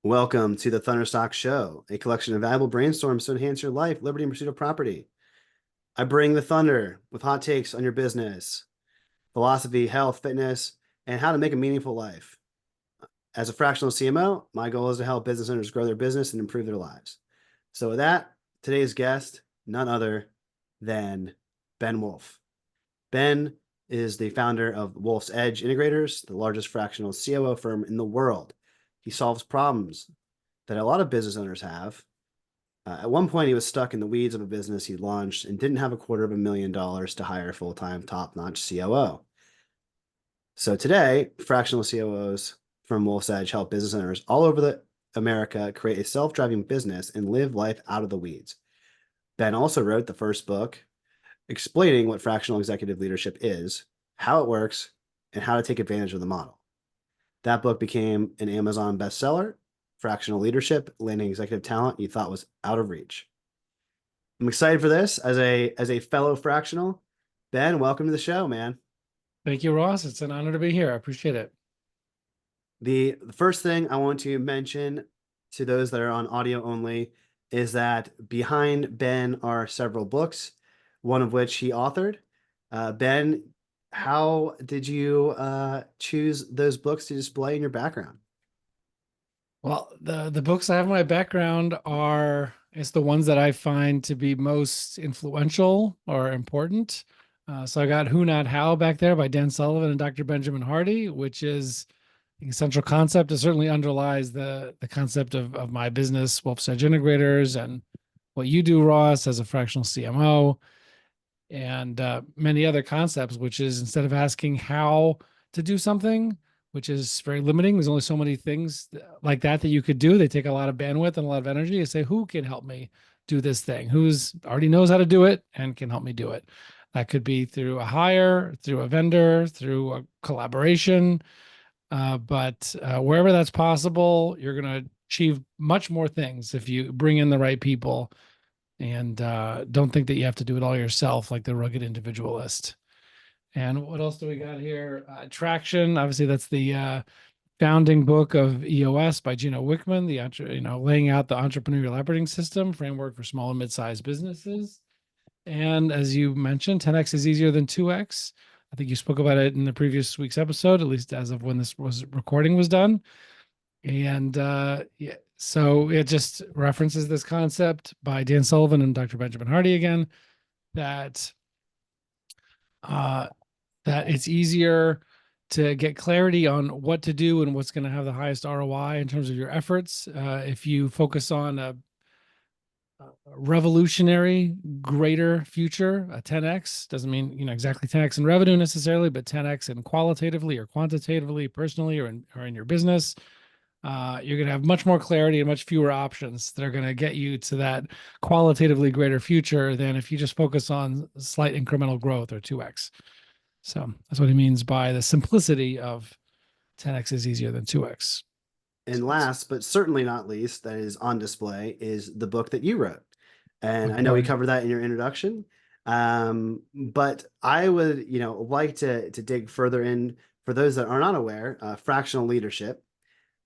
Welcome to the Thunderstock Show, a collection of valuable brainstorms to enhance your life, liberty, and pursuit of property. I bring the thunder with hot takes on your business, philosophy, health, fitness, and how to make a meaningful life. As a fractional CMO, my goal is to help business owners grow their business and improve their lives. So, with that, today's guest, none other than Ben Wolf. Ben is the founder of Wolf's Edge Integrators, the largest fractional COO firm in the world. He solves problems that a lot of business owners have. At one point, he was stuck in the weeds of a business he launched and didn't have $250,000 to hire a full-time, top-notch COO. So today, fractional COOs from Wolf's Edge help business owners all over America create a self-driving business and live life out of the weeds. Ben also wrote the first book explaining what fractional executive leadership is, how it works, and how to take advantage of the model. That book became an Amazon bestseller, Fractional Leadership, Landing Executive Talent you thought was out of reach. I'm excited for this as a fellow fractional. Ben, welcome to the show, man. Thank you, Ross. It's an honor to be here. I appreciate it. The first thing I want to mention to those that are on audio only is that behind Ben are several books, one of which he authored. Ben, how did you choose those books to display in your background? Well, the books I have in my background it's the ones that I find to be most influential or important. So I got Who Not How back there by Dan Sullivan and Dr. Benjamin Hardy, which is the central concept. It certainly underlies the concept of my business, Wolf's Edge Integrators, and what you do, Ross, as a fractional CMO, and many other concepts, which is instead of asking how to do something, which is very limiting. There's only so many things like that you could do. They take a lot of bandwidth and a lot of energy. You say, who can help me do this thing? Who's already knows how to do it and can help me do it? That could be through a hire, through a vendor, through a collaboration. But wherever that's possible, you're going to achieve much more things if you bring in the right people and don't think that you have to do it all yourself like the rugged individualist. And what else do we got here? Traction. Obviously, that's the founding book of EOS by Gino Wickman, laying out the entrepreneurial operating system framework for small and mid-sized businesses. And as you mentioned, 10x is easier than 2x. I think you spoke about it in the previous week's episode, at least as of when this recording was done. And yeah, so it just references this concept by Dan Sullivan and Dr. Benjamin Hardy again, that it's easier to get clarity on what to do and what's going to have the highest ROI in terms of your efforts. If you focus on a revolutionary, greater future, a 10x doesn't mean exactly 10x in revenue necessarily, but 10x in qualitatively or quantitatively, personally, or in your business. You're going to have much more clarity and much fewer options that are going to get you to that qualitatively greater future than if you just focus on slight incremental growth or 2x. So that's what he means by the simplicity of 10x is easier than 2x. And last, but certainly not least, that is on display is the book that you wrote. And I know we covered that in your introduction. But I would, like to dig further in for those that are not aware, fractional leadership,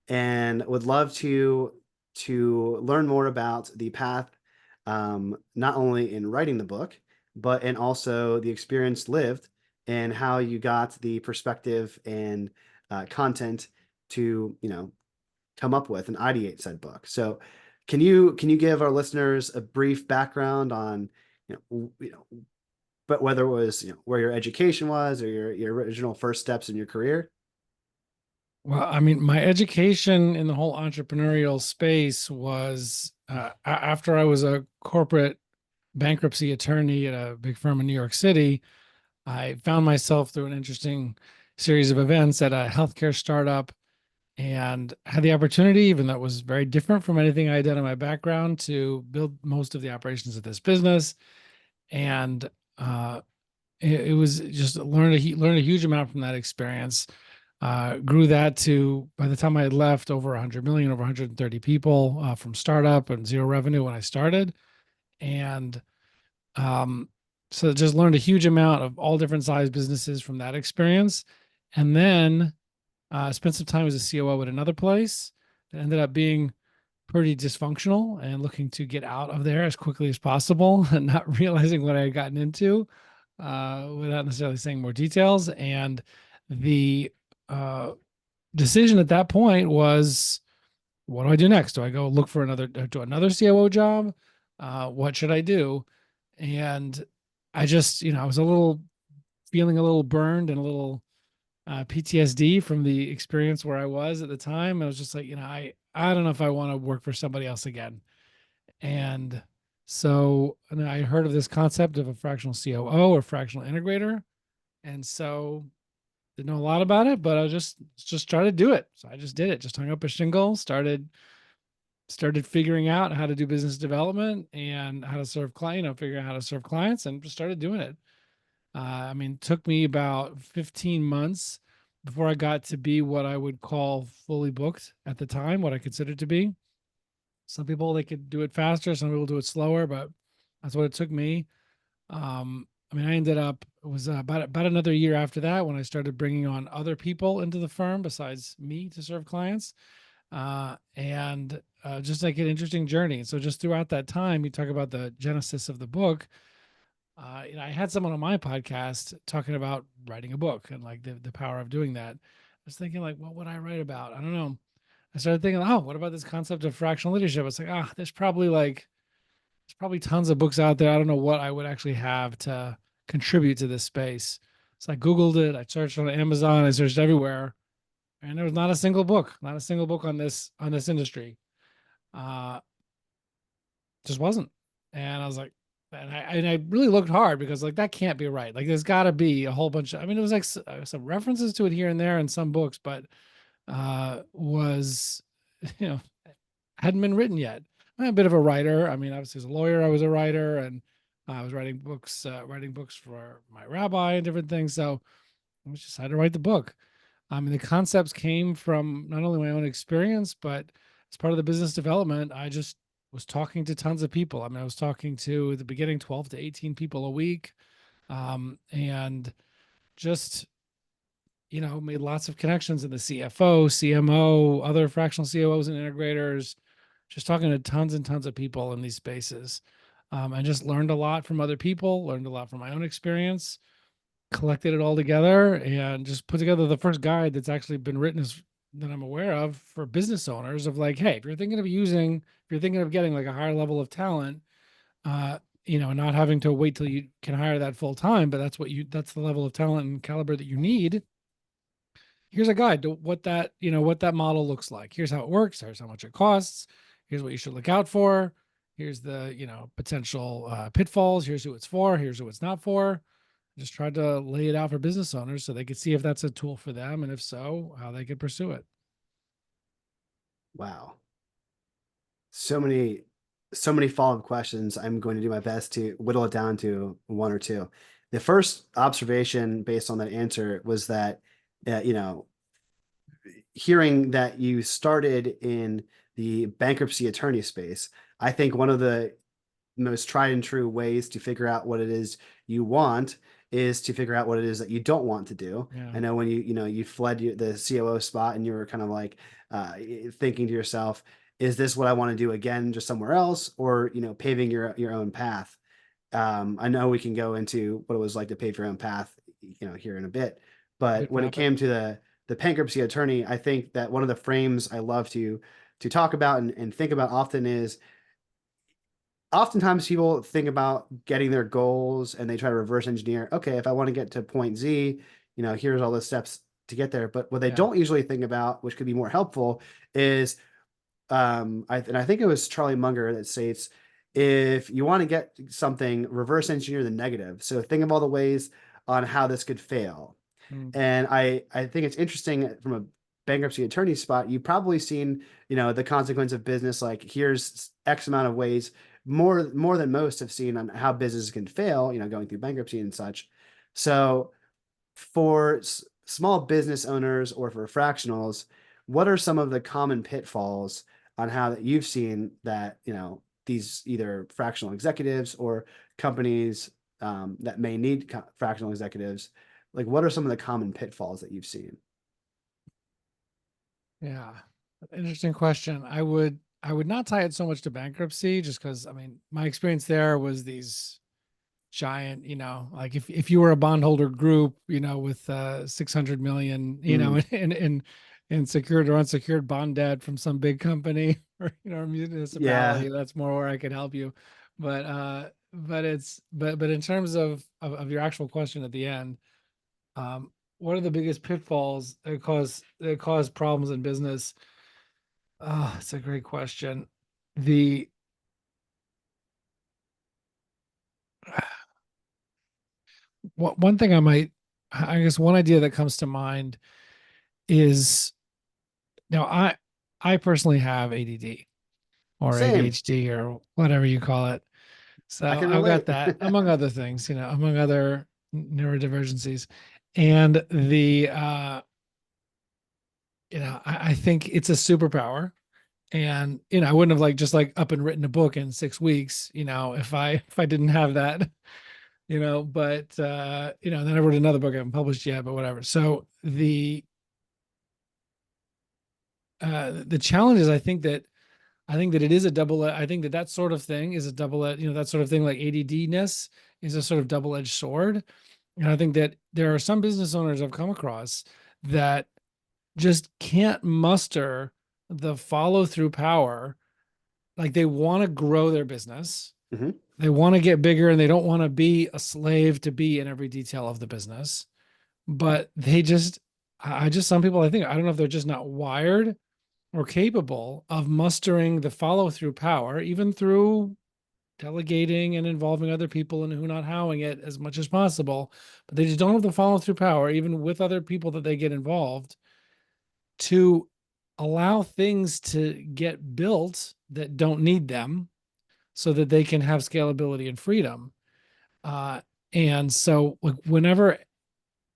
and would love to learn more about the path, not only in writing the book, but and also the experience lived and how you got the perspective and content to come up with and ideate said book. So can you give our listeners a brief background on but whether it was where your education was or your original first steps in your career? Well, I mean, my education in the whole entrepreneurial space was after I was a corporate bankruptcy attorney at a big firm in New York City. I found myself through an interesting series of events at a healthcare startup and had the opportunity, even though it was very different from anything I had done in my background, to build most of the operations of this business. And it was just learned a huge amount from that experience. Grew that to, by the time I had left, over 100 million, over 130 people from startup and zero revenue when I started. And so just learned a huge amount of all different size businesses from that experience. And then spent some time as a COO at another place It ended up being pretty dysfunctional and looking to get out of there as quickly as possible and not realizing what I had gotten into without necessarily saying more details. And the uh, decision at that point was, what do I do next? Do I go look for another COO job? What should I do? And I just, I was feeling a little burned and a little PTSD from the experience where I was at the time. I was just like, I don't know if I want to work for somebody else again. And so and I heard of this concept of a fractional COO or fractional integrator. And so didn't know a lot about it, but I just tried to do it. So I just did it. Just hung up a shingle, started figuring out how to do business development and how to serve figuring out how to serve clients, and just started doing it. I mean, took me about 15 months before I got to be what I would call fully booked at the time, what I considered to be. Some people, they could do it faster, some people do it slower, but that's what it took me. I mean, I ended up, it was about another year after that when I started bringing on other people into the firm besides me to serve clients. And just like an interesting journey. So just throughout that time, you talk about the genesis of the book. I had someone on my podcast talking about writing a book and like the power of doing that. I was thinking like, what would I write about? I don't know. I started thinking, oh, what about this concept of fractional leadership? It's like, there's probably tons of books out there. I don't know what I would actually have to contribute to this space. So I Googled it. I searched on Amazon. I searched everywhere, and there was not a single book on this industry. Uh, just wasn't. And I was like, and I really looked hard because like that can't be right. Like there's got to be a whole bunch of. I mean, it was like some references to it here and there in some books, but was you know hadn't been written yet. I'm a bit of a writer. I mean, obviously as a lawyer, I was a writer, and I was writing books for my rabbi and different things. So I was just had to write the book. I mean, the concepts came from not only my own experience, but as part of the business development, I just was talking to tons of people. I mean, I was talking to at the beginning 12 to 18 people a week, and just made lots of connections in the CFO, CMO, other fractional COOs and integrators, just talking to tons and tons of people in these spaces. And just learned a lot from other people, learned a lot from my own experience, collected it all together, and just put together the first guide that's actually been written that I'm aware of for business owners of like, hey, if you're thinking of getting like a higher level of talent, not having to wait till you can hire that full time, but that's the level of talent and caliber that you need. Here's a guide to what that model looks like. Here's how it works. Here's how much it costs. Here's what you should look out for. Here's the potential pitfalls. Here's who it's for. Here's who it's not for. Just tried to lay it out for business owners so they could see if that's a tool for them, and if so, how they could pursue it. Wow. So many, so many follow-up questions. I'm going to do my best to whittle it down to one or two. The first observation based on that answer was that, you know, hearing that you started in the bankruptcy attorney space, I think one of the most tried and true ways to figure out what it is you want is to figure out what it is that you don't want to do. Yeah. I know when you fled the COO spot and you were kind of like thinking to yourself, is this what I want to do again, just somewhere else, or paving your own path? I know we can go into what it was like to pave your own path, here in a bit, but Good when it topic. came to the bankruptcy attorney, I think that one of the frames I love to talk about and think about often is oftentimes people think about getting their goals and they try to reverse engineer. Okay, if I want to get to point Z, here's all the steps to get there. But what they Yeah. don't usually think about, which could be more helpful, is I think it was Charlie Munger that states, if you want to get something, reverse engineer the negative. So think of all the ways on how this could fail. Mm. And I think it's interesting from a bankruptcy attorney spot, you've probably seen, the consequence of business, like here's X amount of ways, more than most have seen on how businesses can fail, going through bankruptcy and such. So for small business owners or for fractionals, what are some of the common pitfalls on how that you've seen that, these either fractional executives or companies that may need fractional executives, like what are some of the common pitfalls that you've seen? Yeah. Interesting question. I would not tie it so much to bankruptcy just because I mean my experience there was these giant, like if you were a bondholder group, with 600 million, Mm, in secured or unsecured bond debt from some big company or or yeah, municipality, that's more where I could help you. But in terms of your actual question at the end, what are the biggest pitfalls that cause problems in business? Oh, it's a great question. The one thing I guess one idea that comes to mind is now I personally have ADD or same. ADHD or whatever you call it. I So can I've got relate. that among other things, among other neurodivergencies. And I think it's a superpower. And I wouldn't have just up and written a book in 6 weeks, if I didn't have that, but then I wrote another book I haven't published yet, but whatever. So the challenge is I think that it is a double. I think that sort of thing is a double. That sort of thing like ADD-ness is a sort of double-edged sword. And I think that there are some business owners I've come across that just can't muster the follow-through power. Like they want to grow their business, Hmm. they want to get bigger, and they don't want to be a slave to be in every detail of the business. But I just some people I don't know if they're just not wired or capable of mustering the follow through power, even through delegating and involving other people and who not howing it as much as possible. But they just don't have the follow through power, even with other people that they get involved, to allow things to get built that don't need them so that they can have scalability and freedom. Uh, and so, like, whenever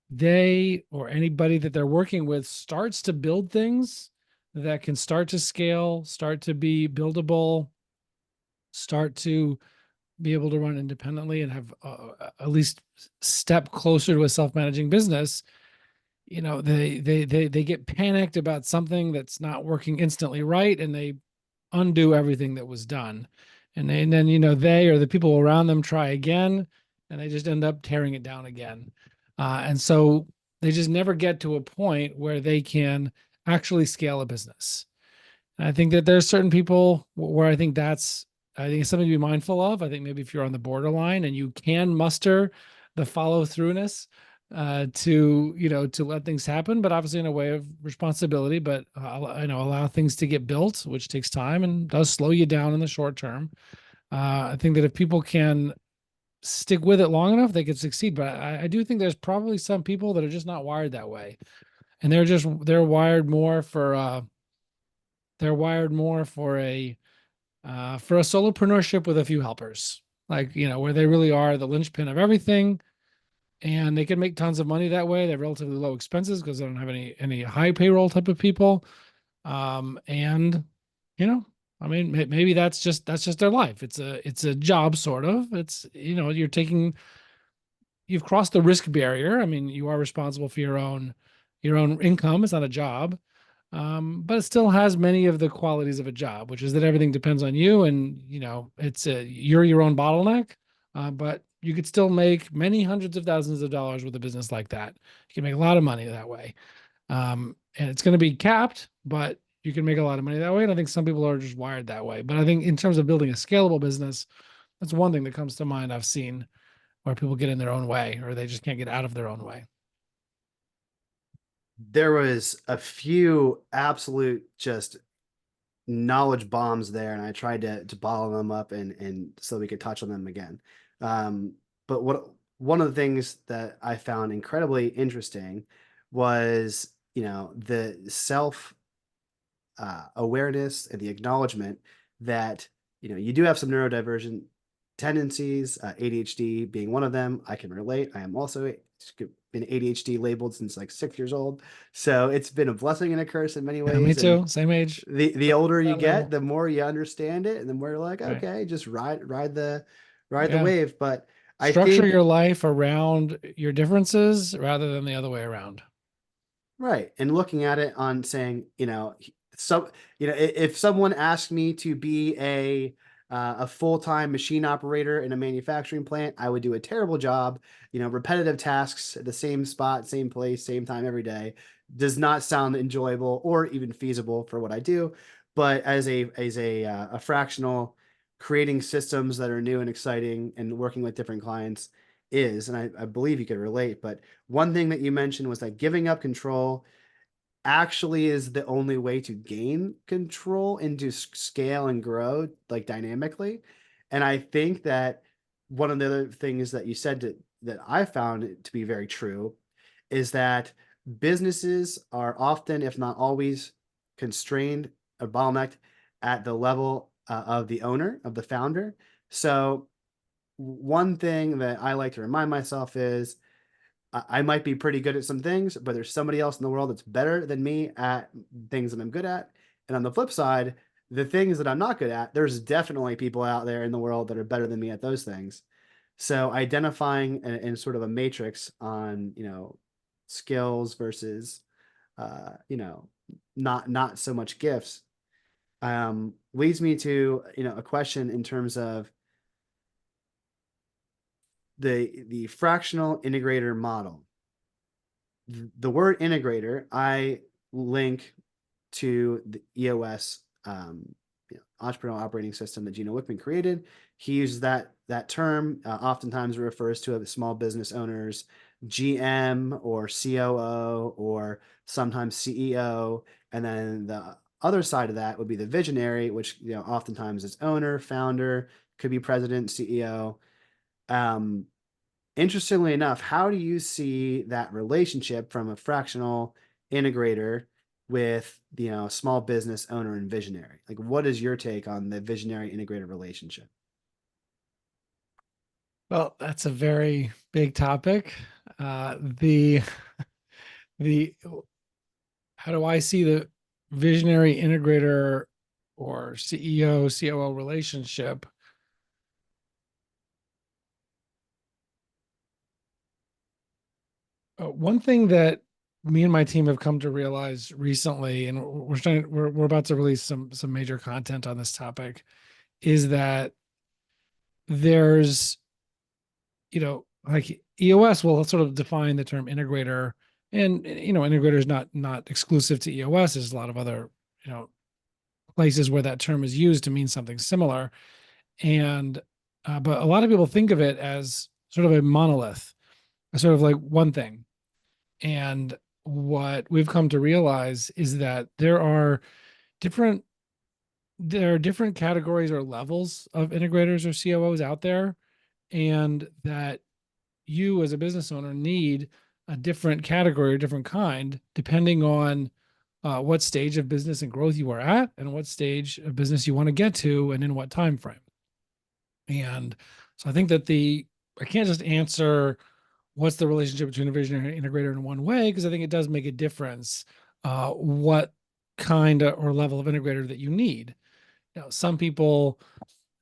they or anybody that they're working with starts to build things that can start to scale, start to be buildable, start to be able to run independently and have at least step closer to a self-managing business, they get panicked about something that's not working instantly right, and they undo everything that was done. And then they or the people around them try again, and they just end up tearing it down again. And so they just never get to a point where they can actually scale a business. And I think that there's certain people where I think it's something to be mindful of. I think maybe if you're on the borderline and you can muster the follow throughness to let things happen, but obviously in a way of responsibility, but allow things to get built, which takes time and does slow you down in the short term. I think that if people can stick with it long enough, they can succeed. But I do think there's probably some people that are just not wired that way, and they're wired more for a solopreneurship with a few helpers, like where they really are the linchpin of everything, and they can make tons of money that way. They have relatively low expenses because they don't have any high payroll type of people. And you know, I mean, maybe that's just their life. It's a job sort of. It's you've crossed the risk barrier. I mean, you are responsible for your own income. It's not a job, but it still has many of the qualities of a job, which is that everything depends on you, and you're your own bottleneck. But you could still make many hundreds of thousands of dollars with a business like that. You can make a lot of money that way, and it's going to be capped, but you can make a lot of money that way. And I think some people are just wired that way. But I think in terms of building a scalable business, that's one thing that comes to mind. I've seen where people get in their own way, or they just can't get out of their own way. There was a few absolute just knowledge bombs there, and I tried to bottle them up and so we could touch on them again. But one of the things that I found incredibly interesting was, the self awareness and the acknowledgement that you do have some neurodivergent tendencies, ADHD being one of them. I can relate. I am also been ADHD labeled since like 6 years old, so it's been a blessing and a curse in many Yeah, me ways. And too. Same age. the So older you that get, label. the more you understand it, and the more you're like, Right. okay, just ride the Yeah. wave. But I Structure think your life around your differences rather than the other way around. right. And looking at it on saying, So, if someone asked me to be a full-time machine operator in a manufacturing plant, I would do a terrible job. Repetitive tasks at the same spot, same place, same time every day does not sound enjoyable or even feasible for what I do. But as a fractional, creating systems that are new and exciting and working with different clients is, and I believe you could relate. But one thing that you mentioned was that giving up control actually is the only way to gain control and to scale and grow like dynamically. And I think that one of the other things that you said that I found to be very true is that businesses are often, if not always, constrained or bottlenecked at the level of the owner, of the founder. So one thing that I like to remind myself is I might be pretty good at some things, but there's somebody else in the world that's better than me at things that I'm good at. And on the flip side, the things that I'm not good at, there's definitely people out there in the world that are better than me at those things. So identifying in sort of a matrix on, skills versus, you know, not so much gifts, leads me to, a question in terms of the fractional integrator model. The word integrator I link to the EOS, entrepreneurial operating system that Gino Wickman created. He uses that term. Oftentimes it refers to a small business owners, GM or COO, or sometimes CEO. And then the other side of that would be the visionary, which oftentimes is owner, founder, could be president, CEO. Um, Interestingly enough, how do you see that relationship from a fractional integrator with small business owner and visionary? Like, what is your take on the visionary integrator relationship? Well, that's a very big topic. The the how do I see the visionary integrator or CEO COO relationship? One thing that me and my team have come to realize recently, and we're about to release some major content on this topic, is that there's like EOS will sort of define the term integrator, and integrator is not exclusive to EOS. There's a lot of other places where that term is used to mean something similar, and but a lot of people think of it as sort of a monolith, sort of like one thing. And what we've come to realize is that different there are different categories or levels of integrators or COOs out there, and that you as a business owner need a different category or different kind depending on what stage of business and growth you are at and what stage of business you want to get to and in what time frame. And so I think that I can't just answer what's the relationship between a visionary and integrator in one way, because I think it does make a difference what kind of or level of integrator that you need. Some people,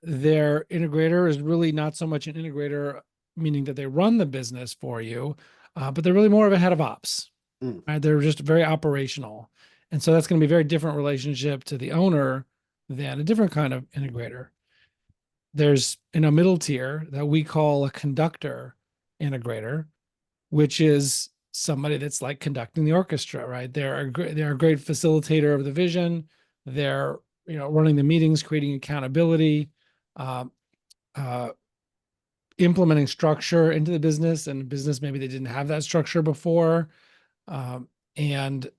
their integrator is really not so much an integrator, meaning that they run the business for you, but they're really more of a head of ops. Mm, Right? They're just very operational. And so that's going to be a very different relationship to the owner than a different kind of integrator. There's in a middle tier that we call a conductor integrator, which is somebody that's like conducting the orchestra, right? They're a great facilitator of the vision. They're running the meetings, creating accountability, uh, uh, implementing structure into the business, and business maybe they didn't have that structure before, and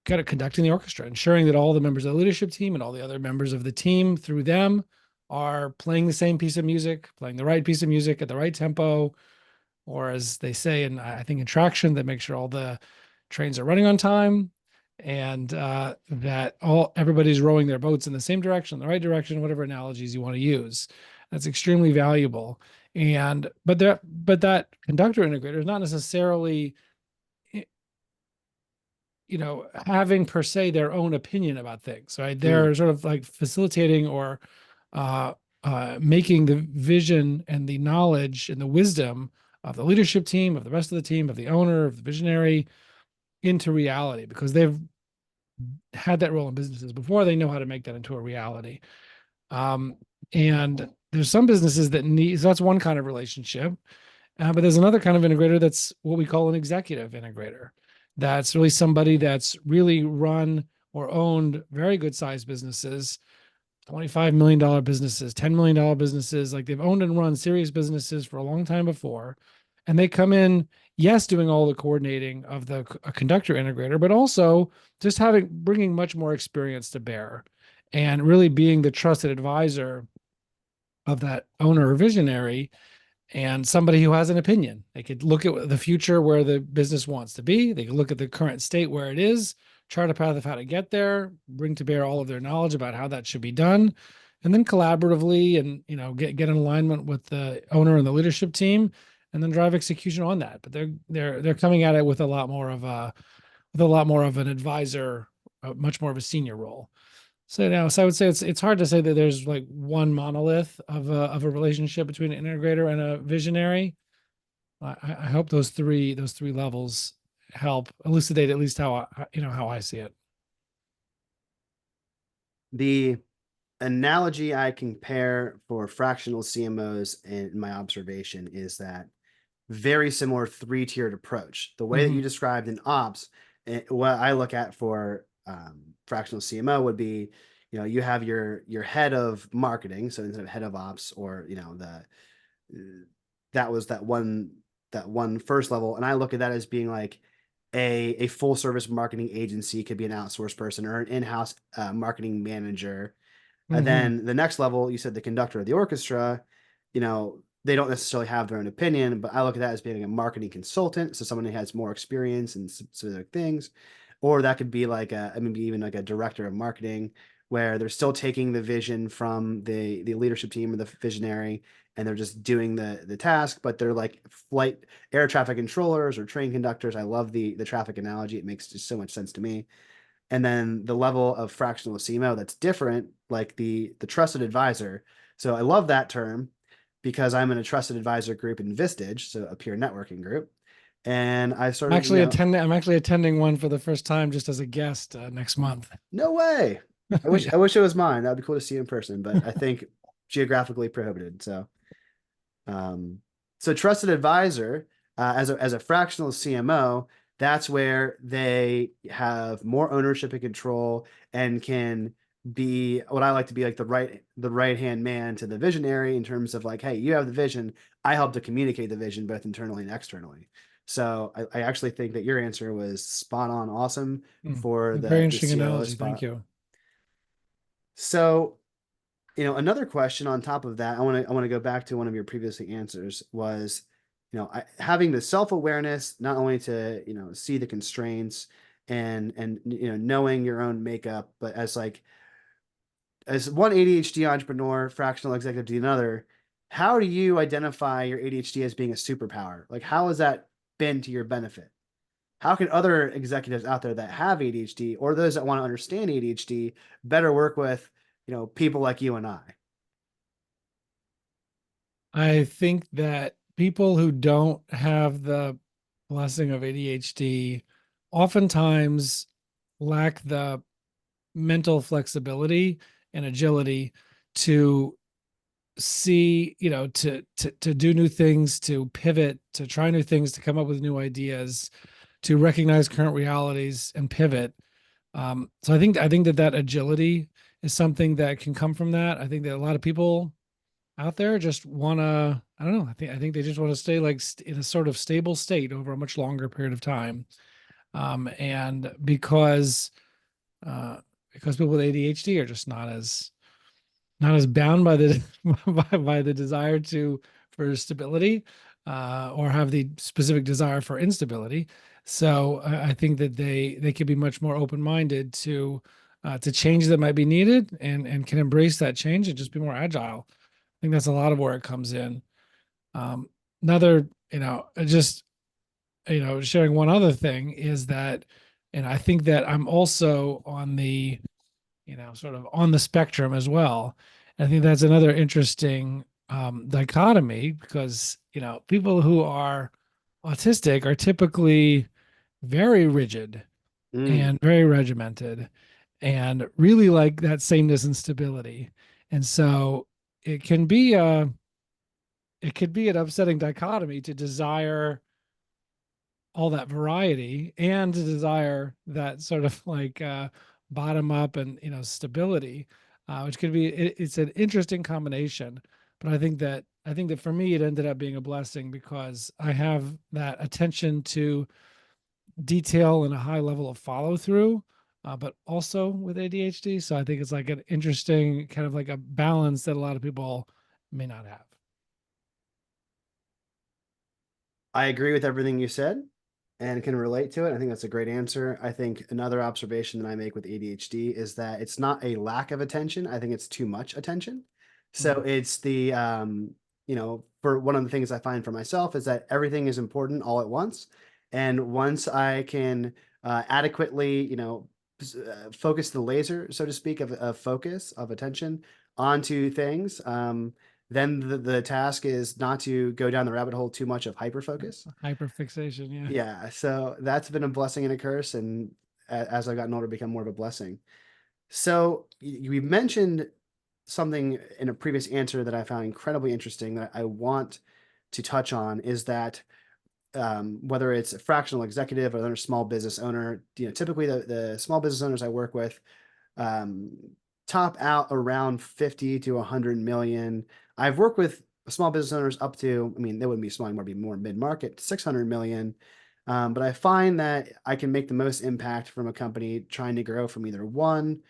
kind of conducting the orchestra, ensuring that all the members of the leadership team and all the other members of the team through them are playing the same piece of music, playing the right piece of music at the right tempo, or as they say, and I think in traction, that make sure all the trains are running on time, and that everybody's rowing their boats in the same direction, the right direction, whatever analogies you want to use. That's extremely valuable. And but that conductor integrator is not necessarily having per se their own opinion about things, right? mm, They're sort of like facilitating or uh, making the vision and the knowledge and the wisdom of the leadership team, of the rest of the team, of the owner, of the visionary into reality, because had that role in businesses before. They know how to make that into a reality. Um, and there's some businesses that need, so that's one kind of relationship. But there's another kind of integrator that's what we call an executive integrator. That's really somebody that's really run or owned very good sized businesses, $25 million businesses, $10 million businesses. Like they've owned and run serious businesses for a long time before. And they come in, yes, doing all the coordinating of the a conductor integrator, but also just bringing much more experience to bear and really being the trusted advisor of that owner or visionary and somebody who has an opinion. They could look at the future where the business wants to be. They could look at the current state where it is, chart a path of how to get there, bring to bear all of their knowledge about how that should be done, and then collaboratively and get in alignment with the owner and the leadership team, and then drive execution on that. But they're coming at it with a lot more of an advisor, much more of a senior role. So I would say it's hard to say that there's like one monolith of a relationship between an integrator and a visionary. I hope those three levels help elucidate at least how I see it. The analogy I compare for fractional CMOs in my observation is that very similar three-tiered approach. The way that you Mhm. described in ops, what I look at for fractional CMO would be, you have your head of marketing, so instead of head of ops, or that was that one first level, and I look at that as being like a full service marketing agency, could be an outsourced person or an in-house marketing manager. And Mhm. then the next level, you said the conductor of the orchestra, they don't necessarily have their own opinion, but I look at that as being a marketing consultant. So someone who has more experience in specific things. Or that could be like maybe even like a director of marketing, where they're still taking the vision from the leadership team or the visionary, and they're just doing the task, but they're like flight air traffic controllers or train conductors. I love the traffic analogy. It makes just so much sense to me. And then the level of fractional CMO that's different, like the trusted advisor. So I love that term because I'm in a trusted advisor group in Vistage, so a peer networking group. And I started, I'm actually attending one for the first time just as a guest next month. no way. I wish Yeah. I wish it was mine. That'd be cool to see in person, but I think geographically prohibited. Um, so trusted advisor, as a fractional CMO, that's where they have more ownership and control and can be what I like to be like the right hand man to the visionary in terms of like, hey, you have the vision. I help to communicate the vision both internally and externally. So I actually think that your answer was spot on, awesome for Very the interesting COO analogy. Thank spot. you. So another question on top of that, I want to go back to one of your previously answers was, having the self-awareness, not only to, see the constraints and knowing your own makeup, but as one ADHD entrepreneur, fractional executive to another, how do you identify your ADHD as being a superpower? Like, how has that been to your benefit? How can other executives out there that have ADHD or those that want to understand ADHD better work with, people like you and I? I think that people who don't have the blessing of ADHD oftentimes lack the mental flexibility and agility to see, to do new things, to pivot, to try new things, to come up with new ideas, to recognize current realities and pivot. So I think that agility is something that can come from that. I think that a lot of people out there just want to, I don't know. I think they just want to stay like in a sort of stable state over a much longer period of time. And uh, because people with ADHD are just not as bound by the by the desire to for stability, or have the specific desire for instability. So I think that they could be much more open minded to change that might be needed and can embrace that change and just be more agile. I think that's a lot of where it comes in. Um, Another, just sharing one other thing is that, and I think that I'm also on the sort of on the spectrum as well. I think that's another interesting dichotomy because, people who are autistic are typically very rigid Mm. and very regimented and really like that sameness and stability. And so it can be a it could be an upsetting dichotomy to desire all that variety and to desire that sort of like bottom up and stability, which could be it's an interesting combination. But I think that for me it ended up being a blessing because I have that attention to detail and a high level of follow through, but also with ADHD. So I think it's like an interesting kind of like a balance that a lot of people may not have. I agree with everything you said and can relate to it. I think that's a great answer. I think another observation that I make with ADHD is that it's not a lack of attention. I think it's too much attention. So Mhm. it's the, for one of the things I find for myself is that everything is important all at once. And once I can adequately, focus the laser, so to speak, of focus, of attention onto things, then the task is not to go down the rabbit hole too much of hyper focus. Hyperfixation, yeah. Yeah, so that's been a blessing and a curse, and as I've gotten older, become more of a blessing. So you mentioned something in a previous answer that I found incredibly interesting that I want to touch on is that whether it's a fractional executive or another small business owner, typically the small business owners I work with um, top out around 50 to 100 million. I've worked with small business owners up to, I mean, they wouldn't be small anymore, be more mid-market, 600 million. But I find that I can make the most impact from a company trying to grow from either 1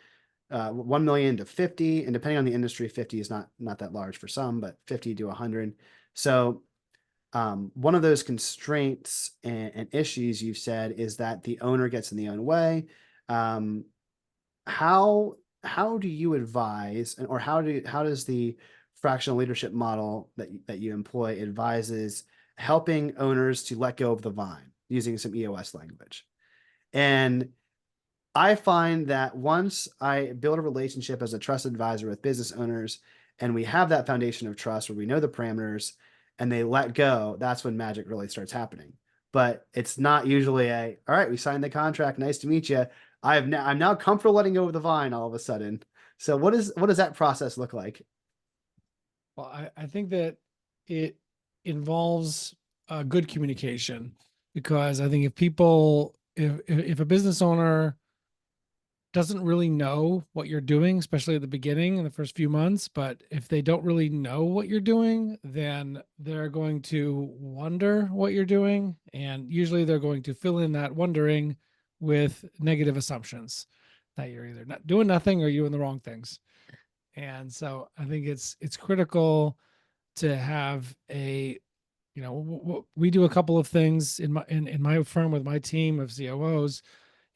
million to 50, and depending on the industry, 50 is not that large for some, but 50 to 100. So one of those constraints and issues you've said is that the owner gets in the own way. Um, how do you advise, or how does the fractional leadership model that you employ advises helping owners to let go of the vine using some EOS language? And I find that once I build a relationship as a trusted advisor with business owners, and we have that foundation of trust where we know the parameters and they let go, that's when magic really starts happening. But it's not usually all right, we signed the contract. Nice to meet you. I'm now comfortable letting go of the vine all of a sudden. So what does that process look like? Well, I think that it involves good communication because I think if a business owner doesn't really know what you're doing, especially at the beginning in the first few months, but if they don't really know what you're doing, then they're going to wonder what you're doing. And usually they're going to fill in that wondering with negative assumptions that you're either not doing nothing or you're doing the wrong things. And so I think it's critical to have a we do a couple of things in my firm with my team of COOs,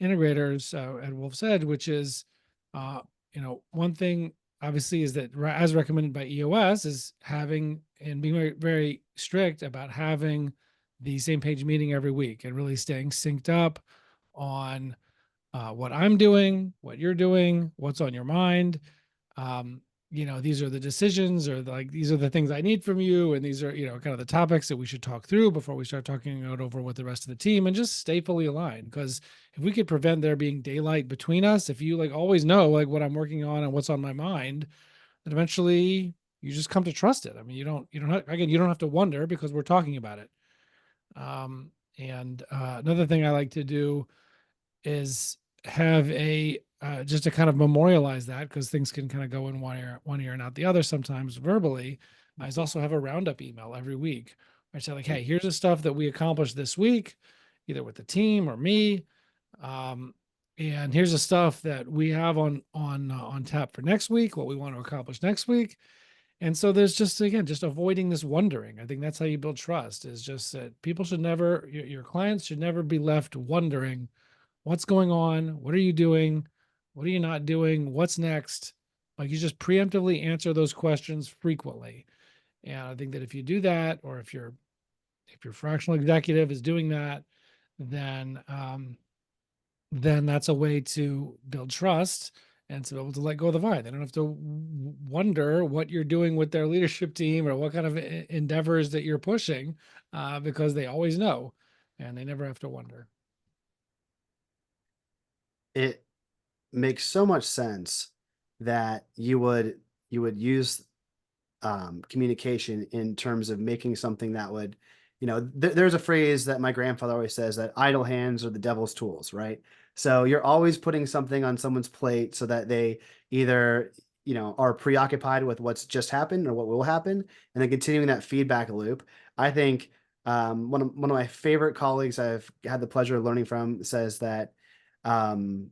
integrators at Wolf's Edge, which is, one thing obviously is that as recommended by EOS is having and being very, very strict about having the same page meeting every week and really staying synced up on what I'm doing, what you're doing, what's on your mind. Um, these are the decisions or these are the things I need from you. And these are, kind of the topics that we should talk through before we start talking it over with the rest of the team and just stay fully aligned. Because if we could prevent there being daylight between us, if you like always know like what I'm working on and what's on my mind, then eventually you just come to trust it. I mean, you don't have to wonder because we're talking about it. And another thing I like to do is have a just to kind of memorialize that because things can kind of go in one ear and out the other sometimes verbally. I also have a roundup email every week. I say like, hey, here's the stuff that we accomplished this week, either with the team or me, um, and here's the stuff that we have on tap for next week, what we want to accomplish next week. And so there's just again just avoiding this wondering. I think that's how you build trust. Is just that people should never your clients should never be left wondering what's going on, what are you doing, what are you not doing, what's next. Like you just preemptively answer those questions frequently. And I think that if you do that, or if your fractional executive is doing that, then then that's a way to build trust and to be able to let go of the vine. They don't have to wonder what you're doing with their leadership team or what kind of endeavors that you're pushing, because they always know, and they never have to wonder. it makes so much sense that you would use communication in terms of making something that would, there's a phrase that my grandfather always says that idle hands are the devil's tools, right? So you're always putting something on someone's plate so that they either, are preoccupied with what's just happened or what will happen, and then continuing that feedback loop. I think one of my favorite colleagues I've had the pleasure of learning from says that um,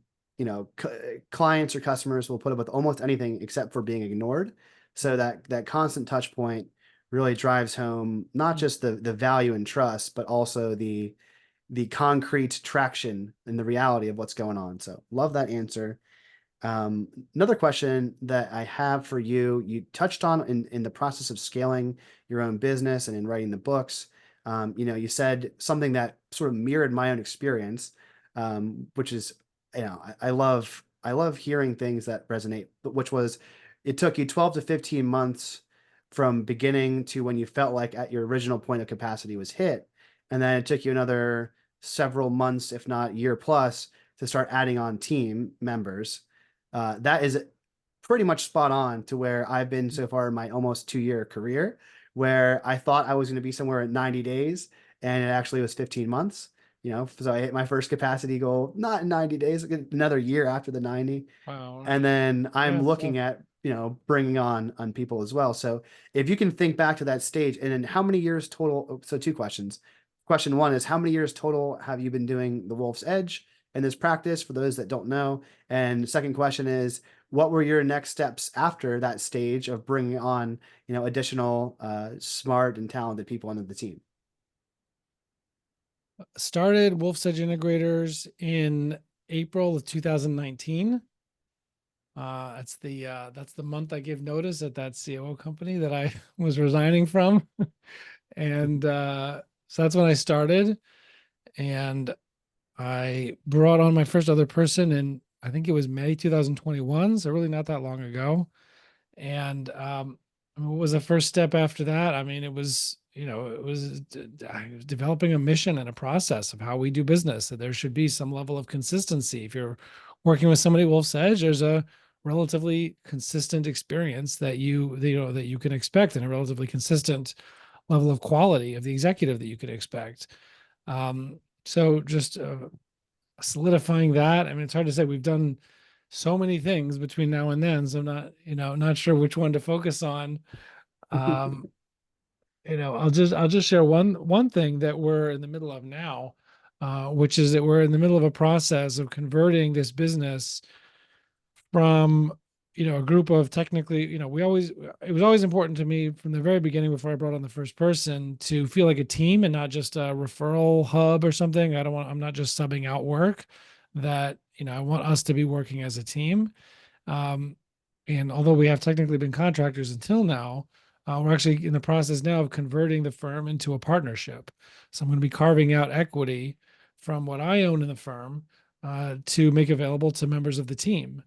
clients or customers will put up with almost anything except for being ignored. So that constant touch point really drives home not just the value and trust, but also the concrete traction and the reality of what's going on. So love that answer. Another question that I have for you, you touched on in the process of scaling your own business and in writing the books. You said something that sort of mirrored my own experience, which is, I love hearing things that resonate, but which was it took you 12 to 15 months from beginning to when you felt like at your original point of capacity was hit. And then it took you another several months, if not year plus, to start adding on team members. That is pretty much spot on to where I've been so far in my almost 2 year career, where I thought I was going to be somewhere at 90 days and it actually was 15 months. So I hit my first capacity goal, not in 90 days, another year after the 90. Wow. And then Yeah, I'm it's looking tough. at, bringing on people as well. So if you can think back to that stage, and then how many years total? So two questions. Question one is how many years total have you been doing the Wolf's Edge in this practice for those that don't know? And second question is what were your next steps after that stage of bringing on, additional smart and talented people into the team? Started Wolf's Edge Integrators in April of 2019. That's the month I gave notice at that COO company that I was resigning from. And so that's when I started. And I brought on my first other person in, I think it was May 2021. So really not that long ago. And what was the first step after that? I mean, it was developing a mission and a process of how we do business. That there should be some level of consistency. If you're working with somebody at Wolf's Edge, there's a relatively consistent experience that you can expect, and a relatively consistent level of quality of the executive that you could expect. So just solidifying that. I mean, it's hard to say. We've done so many things between now and then, so I'm not sure which one to focus on. Um, I'll just share one thing that we're in the middle of now, which is that we're in the middle of a process of converting this business from a group of technically, it was always important to me from the very beginning before I brought on the first person to feel like a team and not just a referral hub or something. I'm not just subbing out work. That I want us to be working as a team. um, and although we have technically been contractors until now, we're actually in the process now of converting the firm into a partnership. So I'm going to be carving out equity from what I own in the firm to make available to members of the team.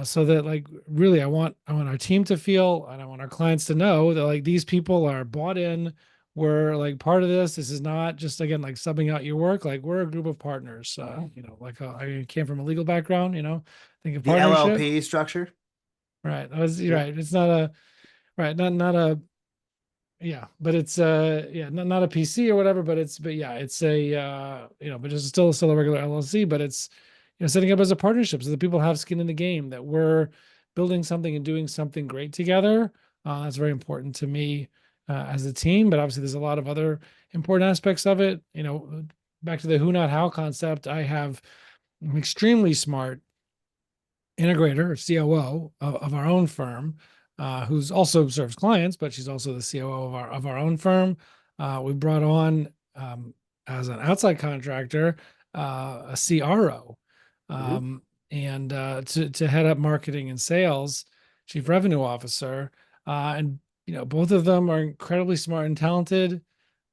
So that, like, really, I want our team to feel, and I want our clients to know that, like, these people are bought in. We're like part of this. This is not just, again, like subbing out your work. Like, we're a group of partners. Like, I came from a legal background. Think of The partnership. LLP structure. Right. You're Yeah. right. It's not a right. Not a yeah, but it's yeah, not a PC or whatever, but yeah, it's a but it's still a regular LLC, but it's setting up as a partnership so that people have skin in the game, that we're building something and doing something great together. That's very important to me as a team, but obviously there's a lot of other important aspects of it. Back to the who not how concept, I have an extremely smart integrator or COO of our own firm, who's also serves clients, but she's also the COO of our own firm. We brought on as an outside contractor a CRO, Mhm. and to head up marketing and sales, chief revenue officer, and both of them are incredibly smart and talented.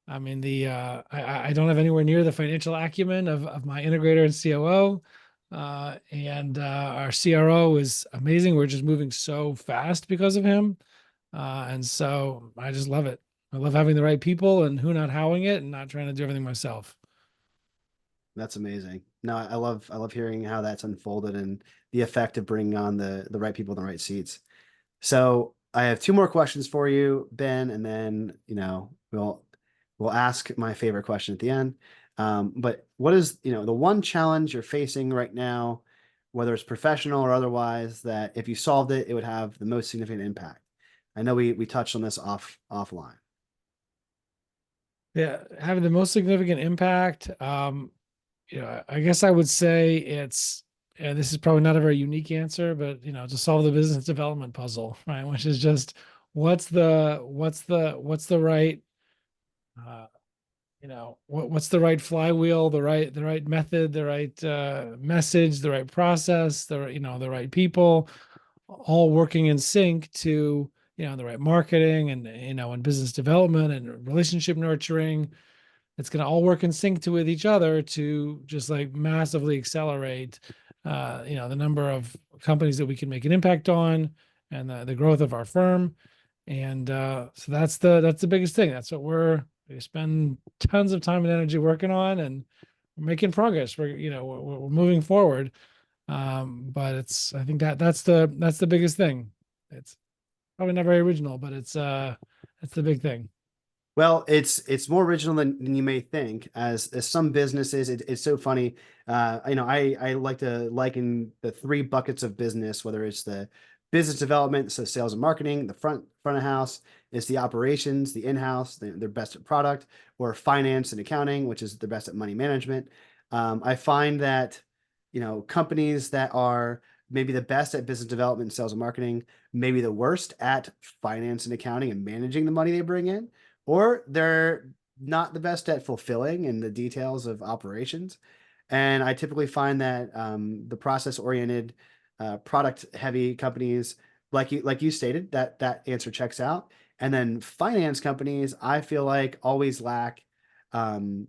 I mean, I don't have anywhere near the financial acumen of my integrator and COO. And our CRO is amazing. We're just moving so fast because of him. And so I just love it. I love having the right people and who not howing it and not trying to do everything myself. That's amazing. No, I love hearing how that's unfolded and the effect of bringing on the right people in the right seats. So I have two more questions for you, Ben, and then we'll ask my favorite question at the end. But what is the one challenge you're facing right now, whether it's professional or otherwise, that if you solved it, it would have the most significant impact? I know we touched on this offline. Yeah, having the most significant impact. I guess I would say it's, and this is probably not a very unique answer, but to solve the business development puzzle, right? Which is just what's the right what's the right flywheel, the right method, the right message, the right process, the right people, all working in sync to the right marketing and business development and relationship nurturing. It's going to all work in sync with each other to just like massively accelerate the number of companies that we can make an impact on, and the growth of our firm. And so that's the biggest thing. That's what we spend tons of time and energy working on, and we're making progress. We're moving forward. But I think that's the biggest thing. It's probably not very original, but it's the big thing. Well, it's more original than you may think. As some businesses, it's so funny. I like to liken the three buckets of business, whether it's the business development, so sales and marketing, the front of house is the operations, the in-house, they're best at product, or finance and accounting, which is the best at money management. I find that companies that are maybe the best at business development, sales and marketing, maybe the worst at finance and accounting and managing the money they bring in, or they're not the best at fulfilling in the details of operations. And I typically find that the process oriented, product heavy companies, like you stated, that answer checks out. And then finance companies, I feel like always lack, and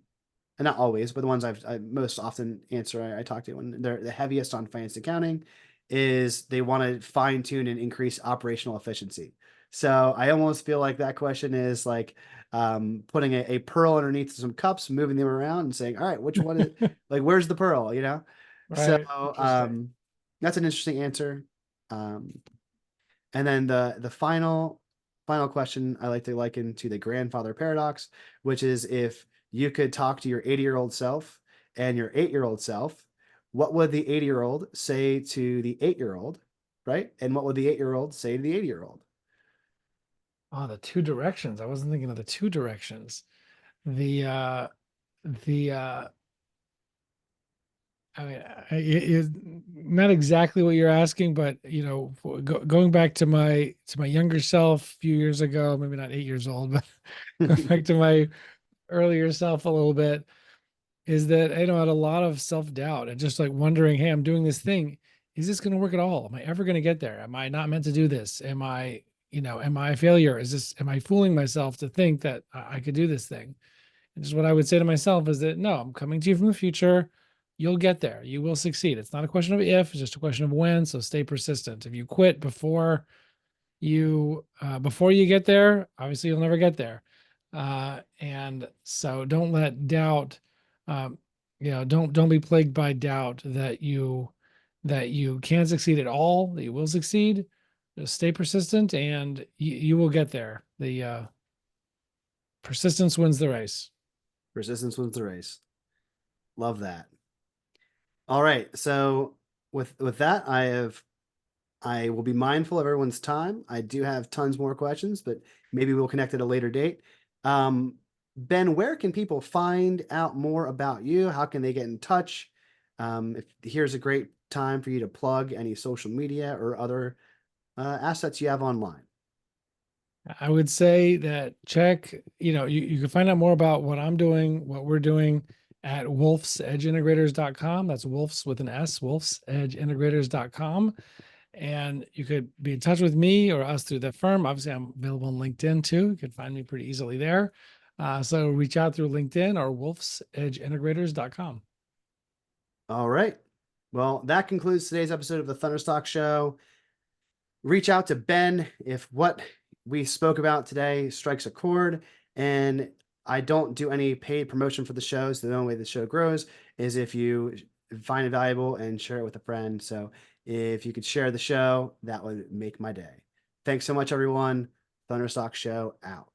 not always, but the ones I most often answer I talk to when they're the heaviest on finance accounting is they want to fine tune and increase operational efficiency. So I almost feel like that question is like putting a pearl underneath some cups, moving them around and saying, all right, which one is like, where's the pearl, So Right. Interesting. that's an interesting answer. Um, and then the final question I like to liken to the grandfather paradox, which is if you could talk to your 80-year-old self and your 8-year-old self, what would the 80-year-old say to the 8-year-old, right? And what would the 8-year-old say to the 80-year-old? Oh, the two directions. I wasn't thinking of the two directions. The the I mean, not exactly what you're asking, but going back to my younger self a few years ago, maybe not 8 years old, but going back to my earlier self a little bit, is that I had a lot of self-doubt and just like wondering, hey, I'm doing this thing. Is this going to work at all? Am I ever going to get there? Am I not meant to do this? Am I a failure? Am I fooling myself to think that I could do this thing? And just what I would say to myself is that no, I'm coming to you from the future. You'll get there. You will succeed. It's not a question of if, it's just a question of when. So stay persistent. If you quit before you get there, obviously you'll never get there. And so don't let doubt, don't be plagued by doubt that you can succeed at all, that you will succeed. Just stay persistent and you will get there. The persistence wins the race. Resistance wins the race. Love that. All right. So with that, I will be mindful of everyone's time. I do have tons more questions, but maybe we'll connect at a later date. Ben, where can people find out more about you? How can they get in touch? If here's a great time for you to plug any social media or other assets you have online. I would say that you can find out more about what I'm doing, what we're doing at wolfsedgeintegrators.com. That's wolfs with an S, wolfsedgeintegrators.com. And you could be in touch with me or us through the firm. Obviously, I'm available on LinkedIn too. You can find me pretty easily there. So reach out through LinkedIn or wolfsedgeintegrators.com. All right. Well, that concludes today's episode of the Thunderstock Show. Reach out to Ben if what we spoke about today strikes a chord. And I don't do any paid promotion for the show. So the only way the show grows is if you find it valuable and share it with a friend. So if you could share the show, that would make my day. Thanks so much, everyone. Thunderstock Show out.